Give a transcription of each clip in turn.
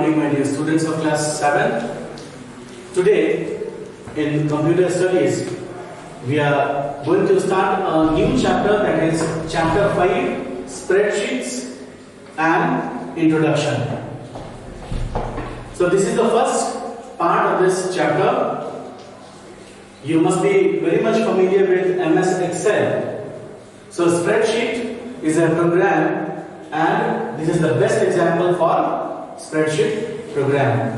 morning, my dear students of class 7. Today in computer studies we are going to start a new chapter, that is chapter 5, spreadsheets and introduction. So this is the first part of this chapter. You must be very much familiar with MS Excel. So spreadsheet is a program, and this is the best example for spreadsheet program.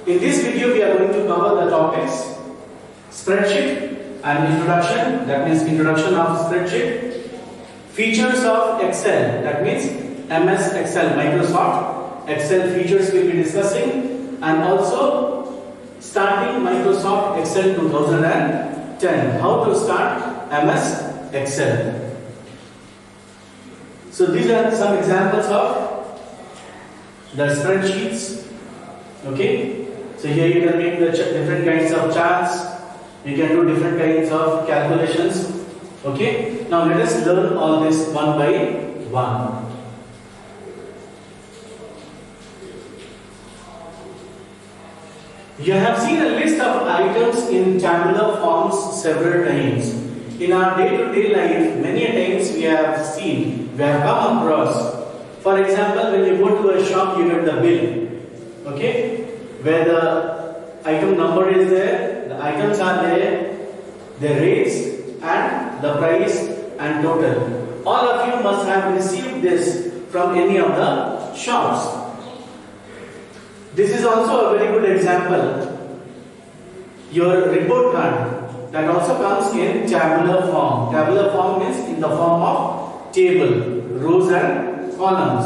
In this video we are going to cover the topics spreadsheet and introduction, that means introduction of spreadsheet, features of Excel, that means MS Excel, Microsoft Excel features we will be discussing, and also starting Microsoft Excel 2010, how to start MS Excel. So these are some examples of the spreadsheets. Okay, so here you can make the different kinds of charts, you can do different kinds of calculations. Okay, now let us learn all this one by one. You have seen a list of items in tabular forms several times. In our day-to-day life, many times we have come across. For example, when you go to a shop, you get the bill. Okay, where the item number is there, the items are there, the rates and the price and total. All of you must have received this from any of the shops. This is also a very good example. Your report card, that also comes in tabular form. Tabular form means in the form of table, rows and columns.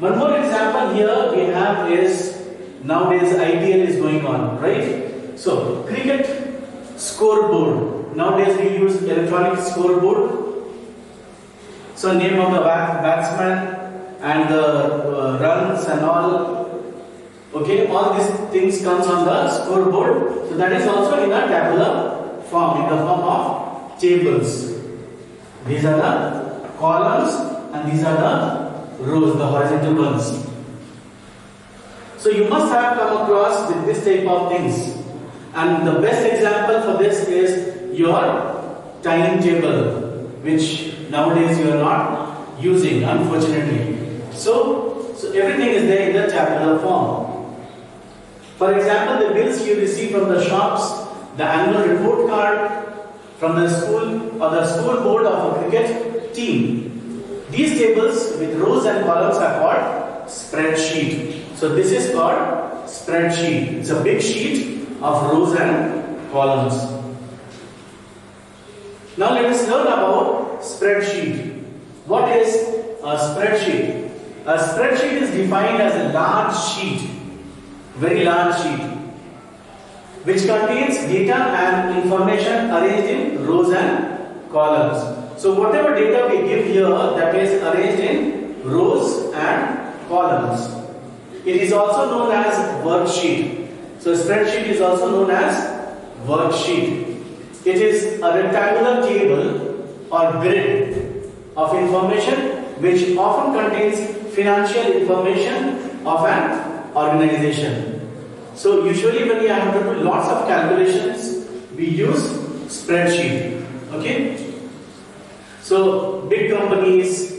One more example here we have is, nowadays IPL is going on, right? So cricket scoreboard. Nowadays we use electronic scoreboard. So name of the batsman and the runs and all. Okay, all these things comes on the scoreboard. So that is also in a tabular form, in the form of tables. These are the columns and these are the rows, the horizontal ones. So you must have come across with this type of things. And the best example for this is your timetable, which nowadays you are not using, unfortunately. So everything is there in the tabular form. For example, the bills you receive from the shops, the annual report card from the school or the school board of a cricket team. These tables with rows and columns are called spreadsheet. So this is called spreadsheet. It's a big sheet of rows and columns. Now let us learn about spreadsheet. What is a spreadsheet? A spreadsheet is defined as a large sheet, very large sheet, which contains data and information arranged in rows and columns. So whatever data we give here, that is arranged in rows and columns. It is also known as worksheet. So spreadsheet is also known as worksheet. It is a rectangular table or grid of information which often contains financial information of an organization. So usually when we have to do lots of calculations, we use spreadsheet. Okay? So big companies,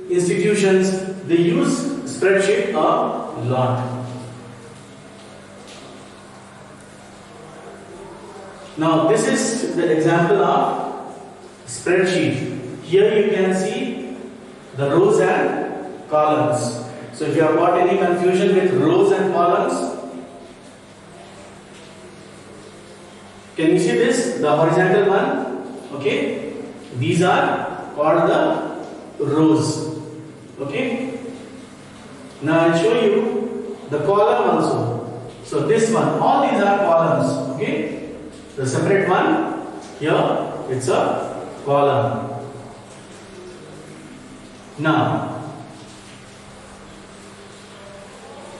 institutions, they use spreadsheet a lot. Now this is the example of spreadsheet. Here you can see the rows and columns. So if you have got any confusion with rows and columns, can you see this? The horizontal one. Okay. These are called the rows. Okay. Now I'll show you the column also. So this one, all these are columns. Okay. The separate one, here it's a column. Now,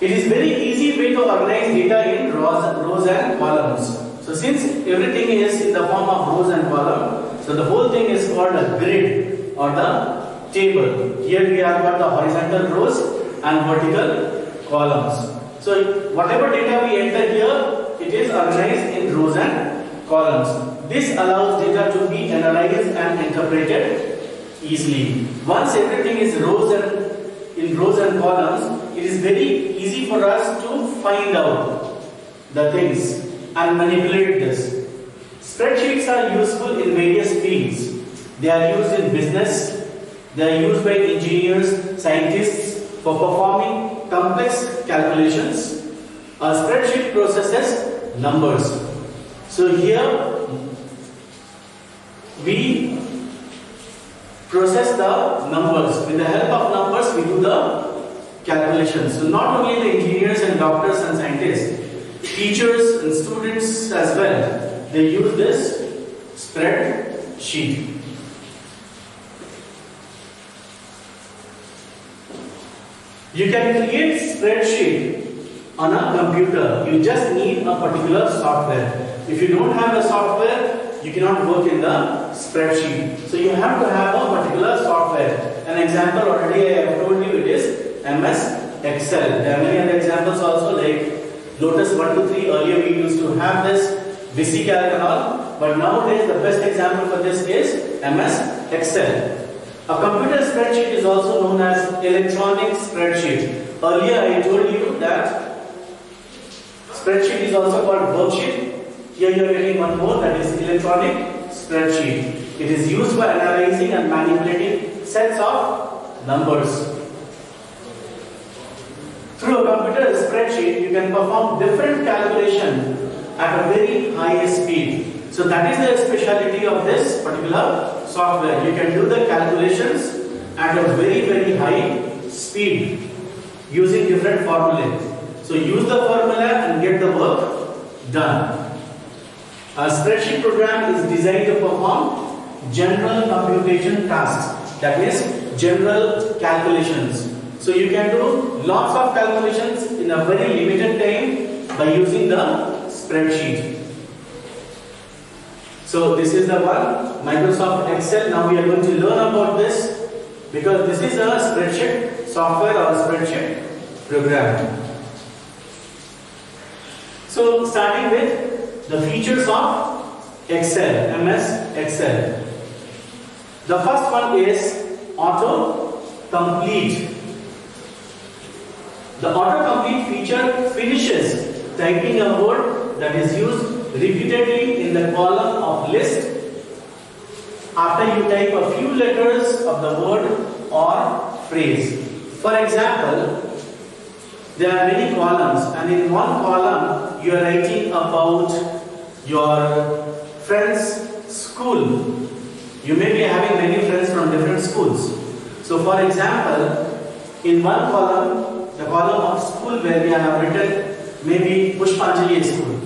it is very easy way to organize data in rows and columns. So since everything is in the form of rows and columns, so the whole thing is called a grid or the table. Here we have got the horizontal rows and vertical columns. So whatever data we enter here, it is organized in rows and columns. This allows data to be analyzed and interpreted easily. Once everything is in rows and columns, it is very easy for us to find out the things and manipulate this. Spreadsheets are useful in various fields. They are used in business. They are used by engineers, scientists for performing complex calculations. A spreadsheet processes numbers. So here we process the numbers. With the help of numbers, we do the calculations. So not only the engineers and doctors and scientists, teachers and students as well, they use this spreadsheet. You can create spreadsheet on a computer. You just need a particular software. If you don't have a software, you cannot work in the spreadsheet. So you have to have a particular software. An example already I have told you, it is MS Excel. There are many other examples also like Lotus 1 to 3. Earlier we used to have this VisiCalc and all. But nowadays the best example for this is MS Excel. A computer spreadsheet is also known as electronic spreadsheet. Earlier I told you that spreadsheet is also called worksheet. Here you are getting one more, that is electronic spreadsheet. It is used for analyzing and manipulating sets of numbers. Through a computer spreadsheet, you can perform different calculations at a very high speed. So that is the speciality of this particular software. You can do the calculations at a very high speed using different formulae. So use the formula and get the work done. A spreadsheet program is designed to perform general computation tasks, that is general calculations. So you can do lots of calculations in a very limited time by using the spreadsheet. So this is the one, Microsoft Excel. Now we are going to learn about this because this is a spreadsheet software or a spreadsheet program. So starting with the features of Excel, MS Excel. The first one is auto complete. The autocomplete feature finishes typing a word that is used repeatedly in the column of list after you type a few letters of the word or phrase. For example, there are many columns, and in one column you are writing about your friend's school. You may be having many friends from different schools. So for example, in one column, the column of school where we have written maybe Pushpanjali school.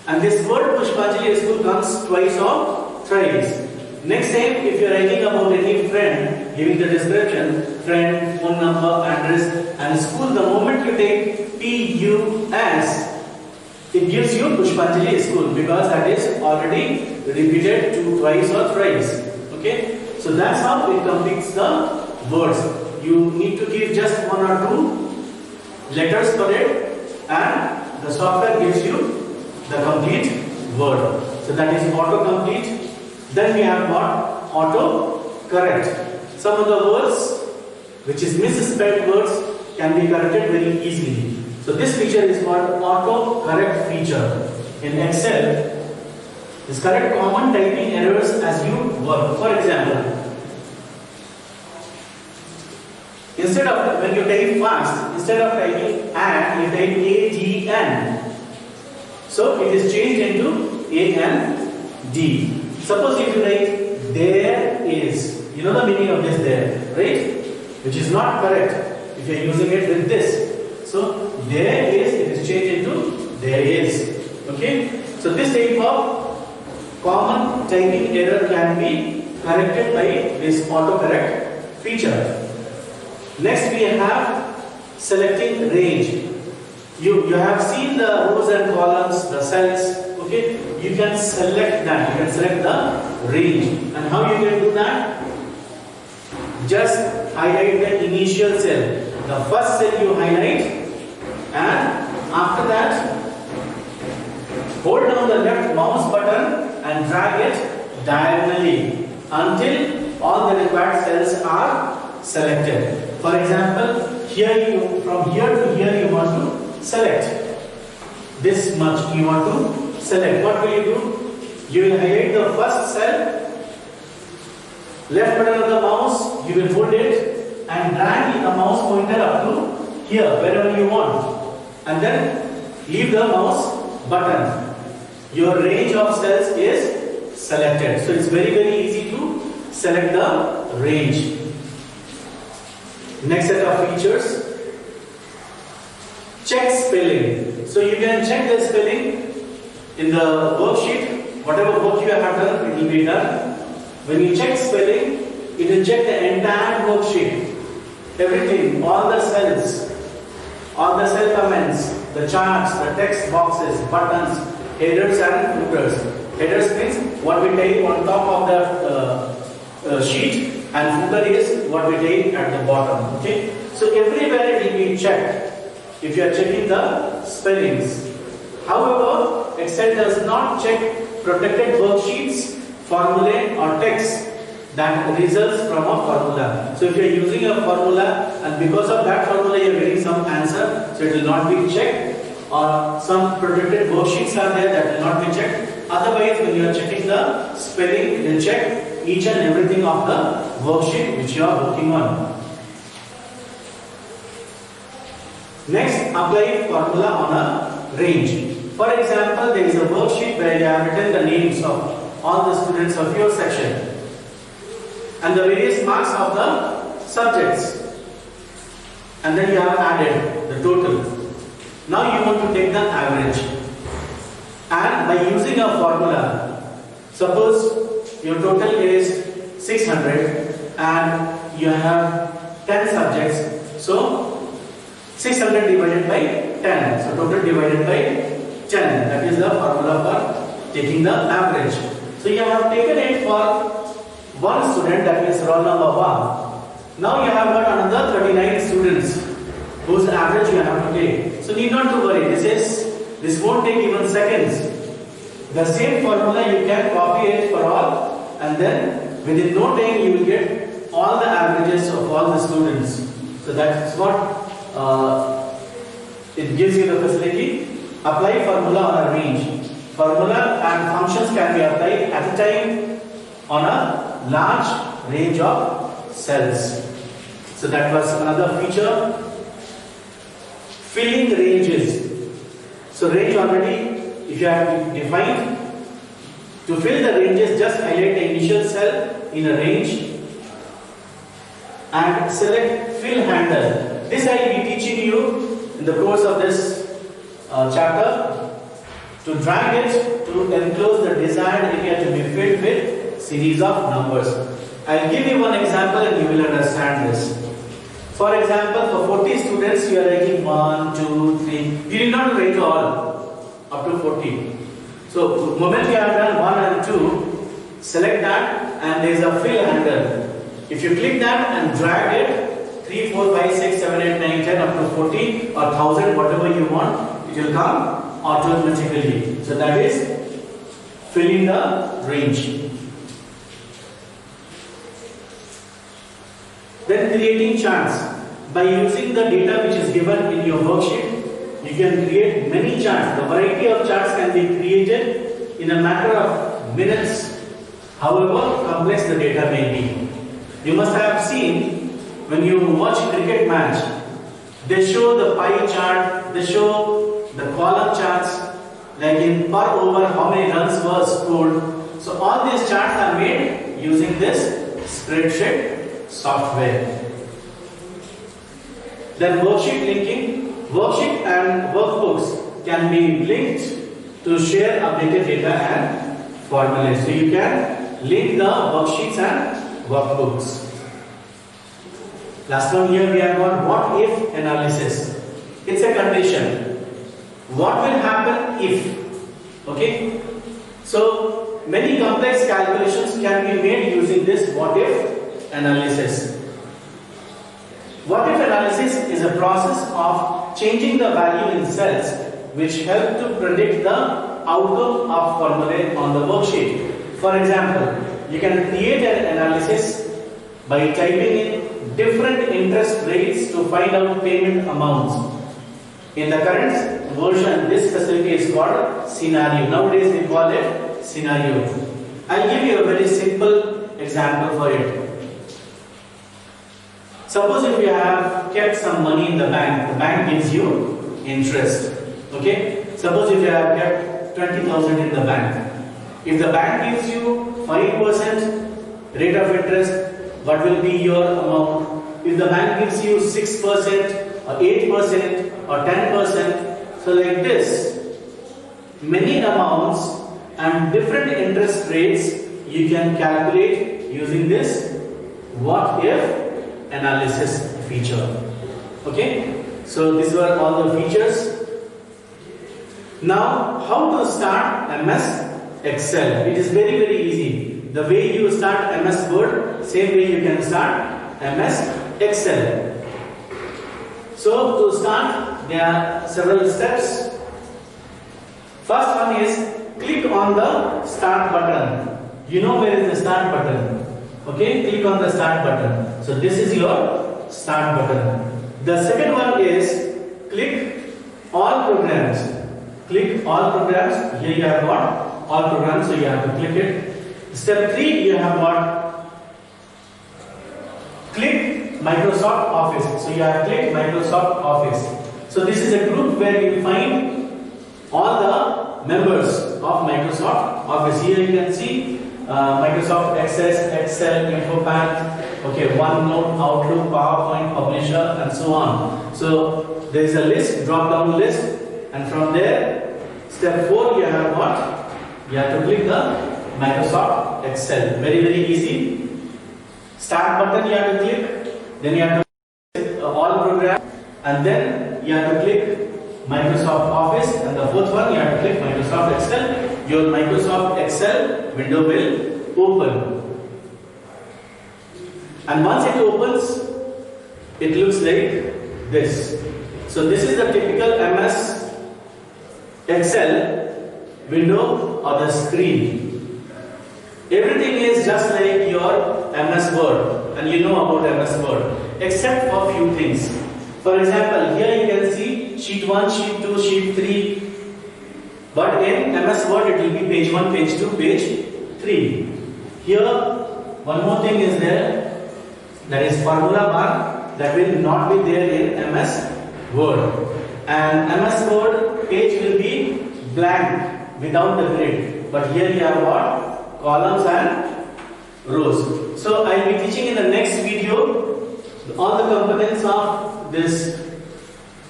And this word Pushpanjali school comes twice or thrice. Next time, if you are writing about any friend, giving the description, friend, phone number, address, and school, the moment you take PUS, it gives you Pushpanjali school because that is already repeated twice or thrice. Okay? So that's how it completes the words. You need to give just one or two letters for it, and the software gives you the complete word. So that is autocomplete. Then we have got auto-correct. Some of the words which is misspelled words can be corrected very easily. So this feature is called auto-correct feature. In Excel, this correct common typing errors as you work. For example, instead of, when you type fast, instead of typing and, you type ADN. So it is changed into AND. Suppose if you write there is, you know the meaning of this there, right? Which is not correct if you are using it with this. So there is, it is changed into there is. Okay? So this type of common typing error can be corrected by this autocorrect feature. Next we have selecting range. You have seen the rows and columns, the cells. Okay, you can select that. You can select the range. And how you can do that? Just highlight the initial cell. The first cell you highlight, and after that hold down the left mouse button and drag it diagonally until all the required cells are selected. For example, here from here to here you want to select. This much you want to select. What will you do? You will highlight the first cell, left button of the mouse, you will hold it and drag the mouse pointer up to here, wherever you want. And then leave the mouse button. Your range of cells is selected. So it's very easy to select the range. Next set of features. Check spelling. So you can check the spelling in the worksheet. Whatever work you have done, it will be done. When you check spelling, it will check the entire worksheet. Everything, all the cells, all the cell comments, the charts, the text boxes, buttons, headers and footers. Headers means what we take on top of the sheet, and footer is what we take at the bottom. Okay, so everywhere it will be checked if you are checking the spellings. However, Excel does not check protected worksheets, formulae or text that results from a formula. So if you are using a formula and because of that formula you are getting some answer, so it will not be checked, or some protected worksheets are there that will not be checked. Otherwise, when you are checking the spelling, it will check each and everything of the worksheet which you are working on. Next, apply formula on a range. For example, there is a worksheet where you have written the names of all the students of your section and the various marks of the subjects, and then you have added the total. Now you want to take the average, and by using a formula, suppose your total is 600 and you have 10 subjects, so 600 divided by 10, so total divided by 10, that is the formula for taking the average. So you have taken it for one student, that is roll number 1. Now you have got another 39 students whose average you have to take. So need not to worry, this won't take even seconds. The same formula you can copy it for all, and then within no time you will get all the averages of all the students. So that's what it gives you the facility. Apply formula on a range. Formula and functions can be applied at a time on a large range of cells. So that was another feature. Filling ranges. So range already, if you have defined, to fill the ranges, just highlight the initial cell in a range and select fill handle. This I will be teaching you in the course of this chapter, to drag it to enclose the desired area to be filled with series of numbers. I will give you one example and you will understand this. For example, for 40 students you are writing 1, 2, 3. You need not write all up to 40. So the moment you have done 1 and 2, select that and there is a fill handle. If you click that and drag it 3, 4, 5, 6, 7, 8, 9, 10 up to 40 or 1000, whatever you want, it will come automatically. So that is filling the range. Then creating charts. By using the data which is given in your worksheet, you can create many charts. The variety of charts can be created in a matter of minutes, however complex the data may be. You must have seen when you watch cricket match, they show the pie chart, they show the column charts, like in per over how many runs were scored. So all these charts are made using this spreadsheet software. Then worksheet linking. Worksheet and workbooks can be linked to share updated data and formulas. So you can link the worksheets and workbooks. Last one here we have got what if analysis. It's a condition. What will happen if? Okay. So many complex calculations can be made using this what if analysis. What if analysis is a process of changing the value in cells which help to predict the outcome of formulae on the worksheet. For example, you can create an analysis by typing in different interest rates to find out payment amounts. In the current version, this facility is called scenario. Nowadays we call it scenario. I'll give you a very simple example for it. Suppose if you have kept some money in the bank gives you interest. Okay? Suppose if you have kept 20,000 in the bank. If the bank gives you 5% rate of interest, what will be your amount? If the bank gives you 6% or 8% or 10%, so like this, many amounts and different interest rates you can calculate using this what if analysis feature. Okay, so these were all the features. Now, how to start MS Excel? It is very easy. The way you start MS Word, same way you can start MS Excel. So to start, there are several steps. First one is click on the start button. You know where is the start button? Okay, click on the start button. So this is your start button. The second one is click all programs. Click all programs. Here you have got all programs, so you have to click it. Step 3, you have got click Microsoft Office. So you have clicked Microsoft Office. So this is a group where you find all the members of Microsoft Office. Here you can see Microsoft Access, Excel, InfoPath, okay, OneNote, Outlook, PowerPoint, Publisher, and so on. So there is a list, drop-down list, and from there, step 4, you have what? You have to click the Microsoft Excel. Very easy. Start button you have to click, then you have to click all programs, and then you have to click Microsoft Office, and the fourth one you have to click Microsoft Excel. Your Microsoft Excel window will open. And once it opens, it looks like this. So this is the typical MS Excel window or the screen. Everything is just like your MS Word, and you know about MS Word, except for few things. For example, here you can see sheet 1, sheet 2, sheet 3. But in MS Word it will be page 1, page 2, page 3. Here one more thing is there, that is formula bar, that will not be there in MS Word. And MS Word page will be blank without the grid. But here you have what? Columns and rows. So I will be teaching in the next video all the components of this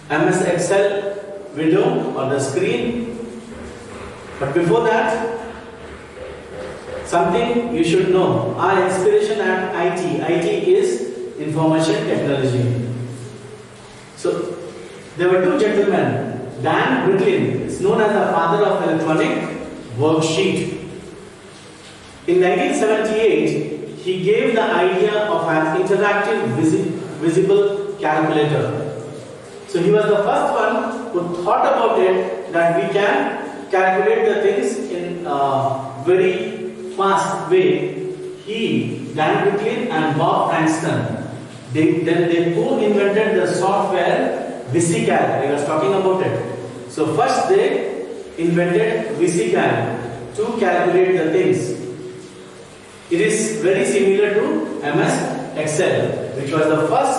MS Excel window or the screen. But before that, something you should know. Our inspiration at IT. IT is information technology. So there were two gentlemen. Dan Bricklin is known as the father of electronic worksheet. In 1978, he gave the idea of an interactive visible calculator. So he was the first one who thought about it, that we can calculate the things in a very fast way. He, Dan Bricklin and Bob Frankston, they co-invented the software VisiCalc. I was talking about it. So first they invented VisiCalc to calculate the things. It is very similar to MS Excel, which was the first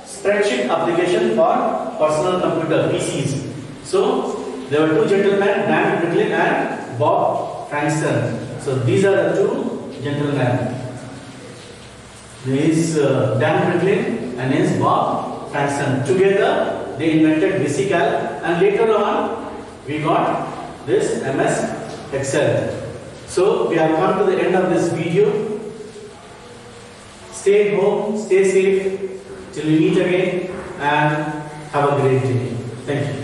spreadsheet application for personal computer PCs. So there were two gentlemen, Dan Bricklin and Bob Frankston. So these are the two gentlemen. There is Dan Bricklin and is Bob Frankston. Together they invented VisiCalc, and later on we got this MS Excel. So we have come to the end of this video. Stay home, stay safe till we meet again, and have a great day. Thank you.